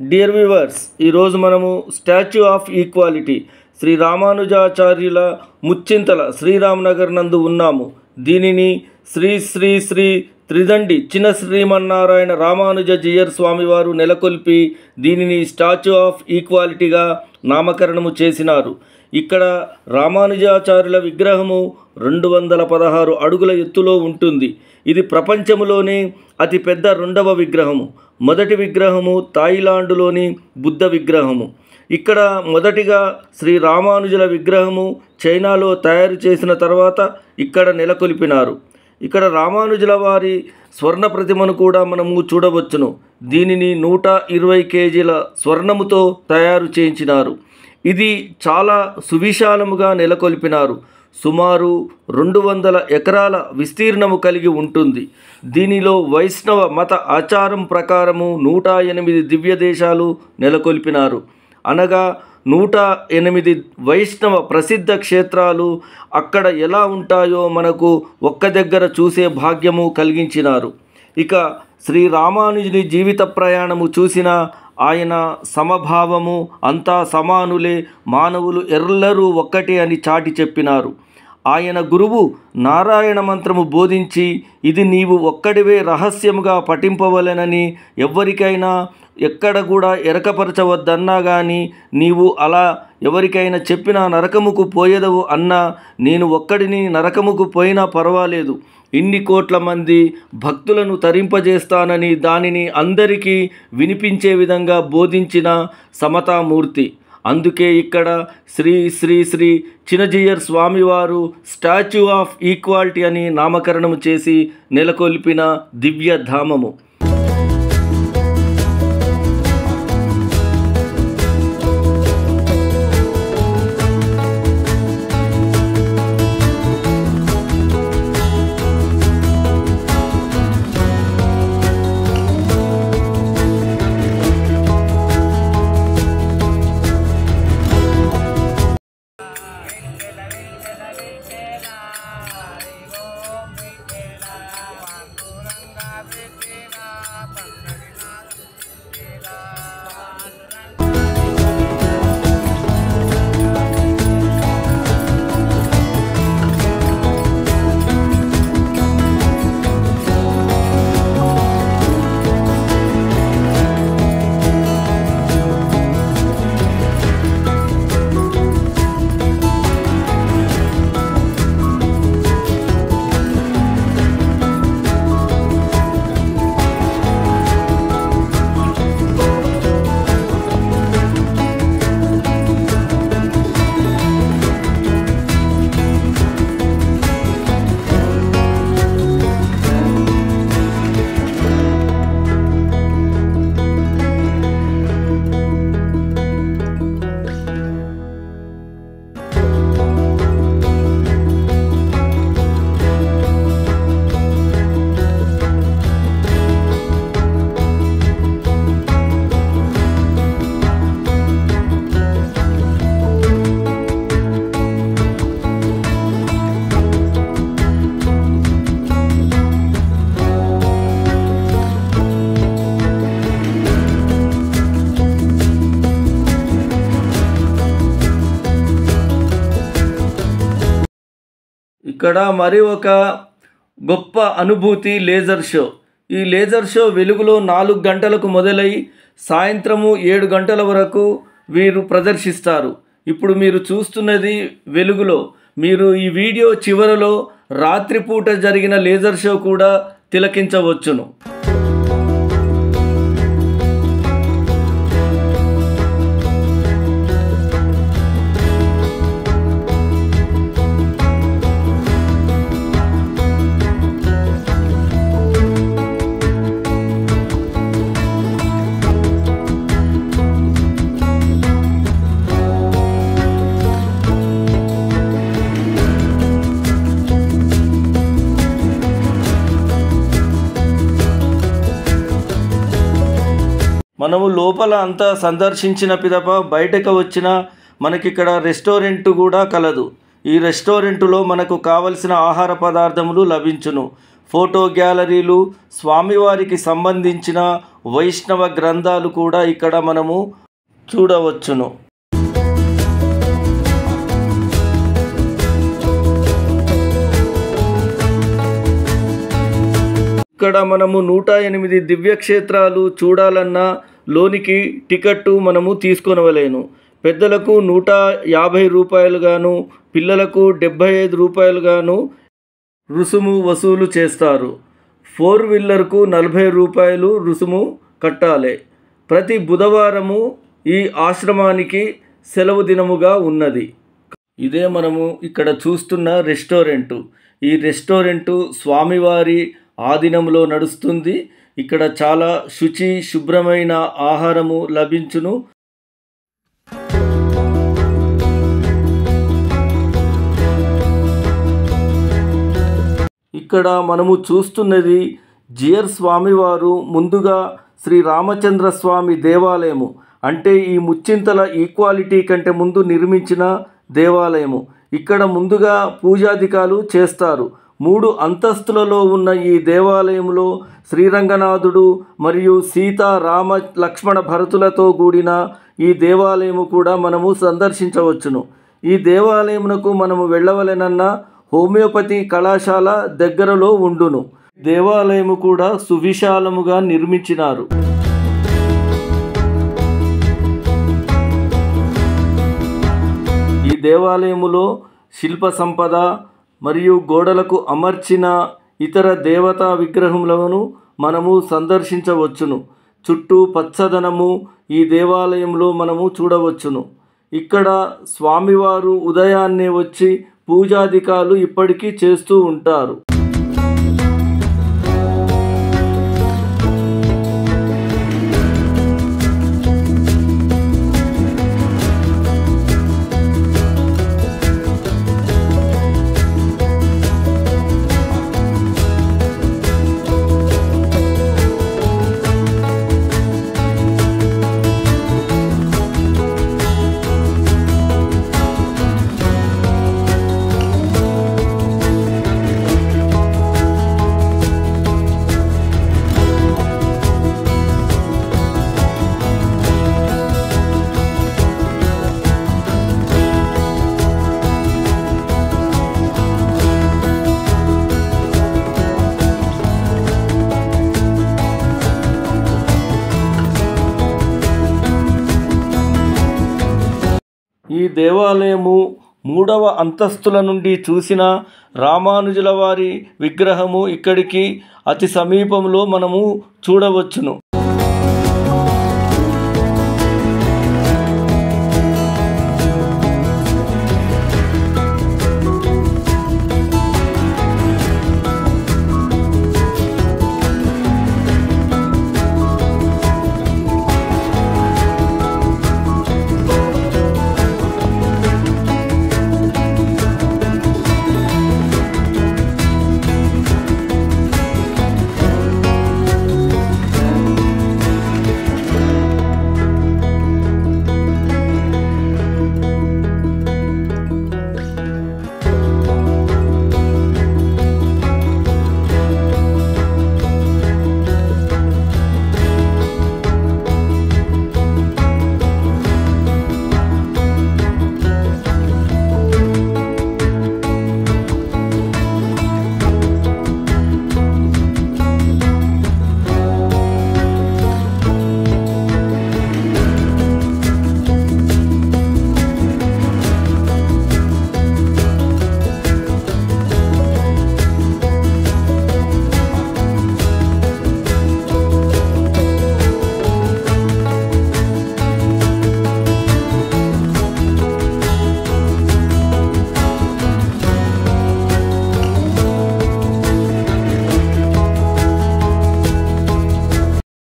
Dear viewers, ఈరోజు మనము statue of equality Shri రామానుజాచార్యుల ముచ్చింతల శ్రీరామనగర్ నందు ఉన్నాము. దీనిని శ్రీ శ్రీ శ్రీ త్రిదండి చిన శ్రీమన్నారాయణ రామానుజ జీయర్ స్వామివారు నెలకొల్పి దీనిని స్టాచ్యూ ఆఫ్ ఈక్వాలిటీగా నామకరణము చేసినారు. ఇక్కడ రామానుజాచార్యుల విగ్రహము 216 అడుగుల ఎత్తులో ఉంటుంది. ఇది ప్రపంచంలోనే అతిపెద్ద రెండవ విగ్రహము. మొదటి విగ్రహము థాయిలాండ్లోని బుద్ధ విగ్రహము. ఇక్కడ మొదటిగా శ్రీ రామానుజుల విగ్రహము చైనాలో తయారు చేసిన తర్వాత ఇక్కడ నెలకొల్పినారు. ఇక్కడ రామానుజుల వారి స్వర్ణ ప్రతిమను కూడా మనము చూడవచ్చును. దీనిని 120 కేజీల స్వర్ణముతో తయారు చేయించినారు. ఇది చాలా సువిశాలముగా నెలకొల్పినారు. సుమారు 200 ఎకరాల విస్తీర్ణము కలిగి ఉంటుంది. దీనిలో వైష్ణవ మత ఆచారం ప్రకారము 108 దివ్య దేశాలు నెలకొల్పినారు. అనగా 108 వైష్ణవ ప్రసిద్ధ క్షేత్రాలు అక్కడ ఎలా ఉంటాయో మనకు ఒక్క దగ్గర చూసే భాగ్యము కలిగించినారు. ఇక శ్రీ రామానుజుని జీవిత ప్రయాణము చూసిన ఆయన సమభావము, అంతా సమానులే, మానవులు ఎల్లరూ ఒక్కటే అని చాటి చెప్పినారు. ఆయన గురువు నారాయణ మంత్రము బోధించి ఇది నీవు ఒక్కడివే రహస్యముగా పఠింపవలెనని ఎవ్వరికైనా ఎక్కడ కూడా ఎరకపరచవద్దన్నా కానీ నీవు అలా ఎవరికైనా చెప్పినా నరకముకు పోయేదవు అన్నా నేను ఒక్కడిని నరకముకు పోయినా పర్వాలేదు, ఇన్ని కోట్ల మంది భక్తులను తరింపజేస్తానని దానిని అందరికీ వినిపించే విధంగా బోధించిన సమతామూర్తి. అందుకే ఇక్కడ శ్రీ శ్రీ శ్రీ చినజీయర్ స్వామివారు స్టాచ్యూ ఆఫ్ ఈక్వాలిటీ అని నామకరణము చేసి నెలకొల్పిన దివ్యధామము. ఇక్కడ మరి ఒక గొప్ప అనుభూతి లేజర్ షో. ఈ లేజర్ షో వెలుగులో 4 గంటలకు మొదలై సాయంత్రము 7 గంటల వరకు వీరు ప్రదర్శిస్తారు. ఇప్పుడు మీరు చూస్తున్నది వెలుగులో. మీరు ఈ వీడియో చివరలో రాత్రిపూట జరిగిన లేజర్ షో కూడా తిలకించవచ్చును. మనము లోపల అంతా సందర్శించిన పిదప బయటకు వచ్చిన మనకిక్కడ రెస్టారెంట్ కూడా కలదు. ఈ రెస్టారెంటులో మనకు కావలసిన ఆహార పదార్థములు లభించును. ఫోటో గ్యాలరీలు, స్వామివారికి సంబంధించిన వైష్ణవ గ్రంథాలు కూడా ఇక్కడ మనము చూడవచ్చును. ఇక్కడ మనము 108 దివ్యక్షేత్రాలు చూడాలన్నా లోనికి టికెట్టు మనము తీసుకొనవలేను. పెద్దలకు 150 రూపాయలు గాను, పిల్లలకు 75 రూపాయలు గాను రుసుము వసూలు చేస్తారు. 4 వీలర్కు 40 రూపాయలు రుసుము కట్టాలి. ప్రతి బుధవారము ఈ ఆశ్రమానికి సెలవు దినముగా ఉన్నది. ఇదే మనము ఇక్కడ చూస్తున్న రెస్టారెంటు. ఈ రెస్టారెంటు స్వామివారి ఆధీనంలో నడుస్తుంది. ఇక్కడ చాలా శుచి శుభ్రమైన ఆహారము లభించును. ఇక్కడ మనము చూస్తున్నది జియర్ స్వామివారు ముందుగా శ్రీ రామచంద్ర స్వామి దేవాలయము, అంటే ఈ ముచ్చింతల ఈక్వాలిటీ కంటే ముందు నిర్మించిన దేవాలయము. ఇక్కడ ముందుగా పూజాధికాలు చేస్తారు. 3 అంతస్తులలో ఉన్న ఈ దేవాలయంలో శ్రీరంగనాథుడు మరియు సీత, రామ, లక్ష్మణ, భరతులతో కూడిన ఈ దేవాలయము కూడా మనము సందర్శించవచ్చును. ఈ దేవాలయమునకు మనము వెళ్ళవలెనన్న హోమియోపతి కళాశాల దగ్గరలో ఉండును. దేవాలయము కూడా సువిశాలముగా నిర్మించినారు. ఈ దేవాలయములో శిల్ప సంపద మరియు గోడలకు అమర్చిన ఇతర దేవతా విగ్రహములను మనము సందర్శించవచ్చును. చుట్టూ పచ్చదనము ఈ దేవాలయంలో మనము చూడవచ్చును. ఇక్కడ స్వామివారు ఉదయాన్నే వచ్చి పూజాధికాలు ఇప్పటికీ చేస్తూ ఉంటారు. ఈ దేవాలయము 3వ అంతస్తుల నుండి చూసిన రామానుజుల వారి విగ్రహము ఇక్కడికి అతి సమీపంలో మనము చూడవచ్చును.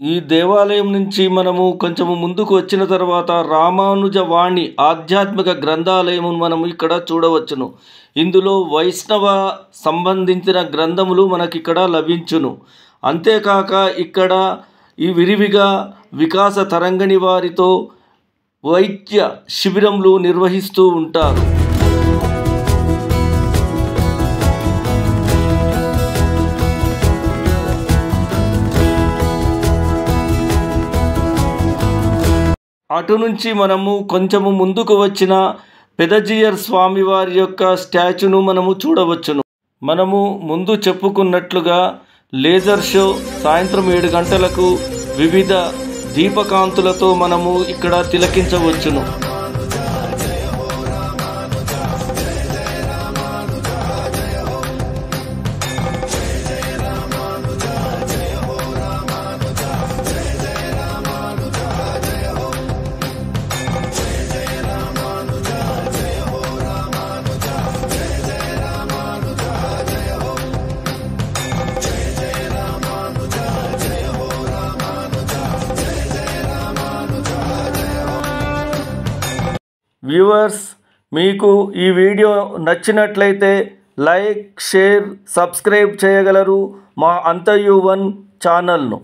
ఈ దేవాలయం నుంచి మనము కొంచెము ముందుకు వచ్చిన తర్వాత రామానుజవాణి ఆధ్యాత్మిక గ్రంథాలయం మనము ఇక్కడ చూడవచ్చును. ఇందులో వైష్ణవ సంబంధించిన గ్రంథములు మనకిక్కడ లభించును. అంతేకాక ఇక్కడ ఈ విరివిగా వికాస తరంగిణి వారితో వైద్య శిబిరములు నిర్వహిస్తూ ఉంటారు. అటు నుంచి మనము కొంచెము ముందుకు వచ్చిన పెదజీయర్ స్వామివారి యొక్క స్టాచ్యూను మనము చూడవచ్చును. మనము ముందు చెప్పుకున్నట్లుగా లేజర్ షో సాయంత్రం 7 గంటలకు వివిధ దీపకాంతులతో మనము ఇక్కడ తిలకించవచ్చును. వ్యూవర్స్, మీకు ఈ వీడియో నచ్చినట్లయితే లైక్, షేర్, సబ్స్క్రైబ్ చేయగలరు మా అంతయు వన్ ఛానల్ను.